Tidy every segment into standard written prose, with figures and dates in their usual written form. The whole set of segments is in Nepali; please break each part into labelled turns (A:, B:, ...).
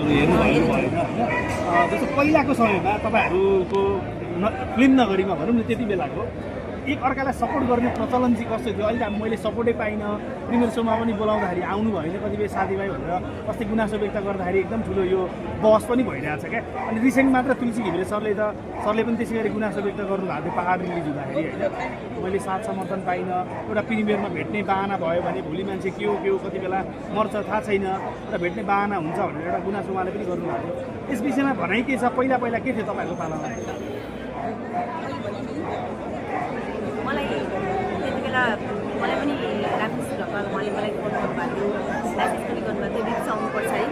A: हेर्नु भएन होइन जस्तो पहिलाको समयमा तपाईँहरूको फिल्म नगरीमा भनौँ न त्यति बेलाको एक अर्कालाई सपोर्ट गर्ने प्रचलन चाहिँ कस्तो थियो? अहिले मैले सपोर्टै पाइनँ, प्रिमियर सोमा पनि बोलाउँदाखेरि आउनु भएन कतिपय साथीभाइ भनेर अस्ति गुनासो व्यक्त गर्दाखेरि एकदम ठुलो यो बहस पनि भइरहेछ क्या। अनि रिसेन्ट मात्र तुलसी घिमिरे सरले पनि त्यसै गरी गुनासो व्यक्त गर्नुभएको थियो पहाड रिलिज हुँदाखेरि होइन, मैले साथ समर्थन पाइनँ, एउटा प्रिमियरमा भेट्ने बाहना भयो भने भोलि मान्छे के हो कति बेला मर्छ थाहा छैन र भेट्ने बाहना हुन्छ भनेर एउटा गुनासो उहाँले पनि गर्नुभएको थियो। यस विषयमा भनाइ के छ? पहिला के थियो तपाईँहरूको पालामा?
B: मलाई त्यति बेला मलाई पनि राकेश ढकाल उहाँले मलाई फोन गर्नुभएको थियो, म्यासेज पनि गर्नुभएको थियो, रिक्स आउनुपर्छ है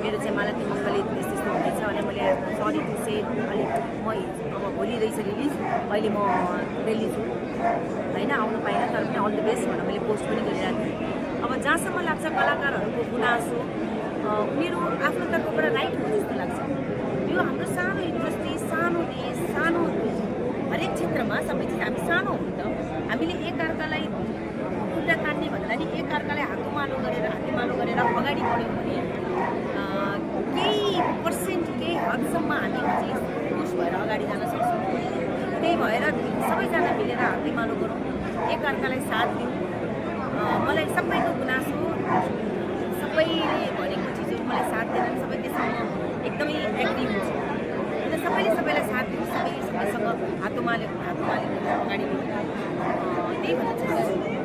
B: मेरो चाहिँ मालती मङ्गलले त्यस्तो हुँदैछ भने मैले सरी टु से अलिक म अब भोलि रहेछ रिलिज, अहिले म रिलिज हुँ होइन आउनु पाइनँ, तर पनि अल द बेस्ट भनेर मैले पोस्ट पनि गरिरहेको थिएँ। अब जहाँसम्म लाग्छ कलाकारहरूको गुनासो उनीहरू आफ्नो तर्फबाट राइट हो जस्तो लाग्छ। यो हाम्रो सानो इन्डस्ट्री, सानो देश, सानो हरेक क्षेत्रमा सबै चिज हामी सानो हो नि त। हामीले एकअर्कालाई खुट्टा तान्ने भन्दा नि एकअर्कालाई हातोमालो गरेर अगाडि बढ्यौँ भने केही पर्सेन्ट केही हदसम्म हामी चाहिँ खुस भएर अगाडि जान सक्छौँ। त्यही भएर सबैजना मिलेर हातैमालो गरौँ, एकअर्कालाई साथ दिउँ। मलाई सबैको गुनासो सबैले भनेको चिजहरू मलाई साथ दिएर सबै त्यसमा एकदमै एग्री हुन्छ। अन्त सबैले सबैलाई साथ दिउँ, सबैसँग हातोमालेको अगाडि बढौँ, त्यही भन्न चाहन्छु।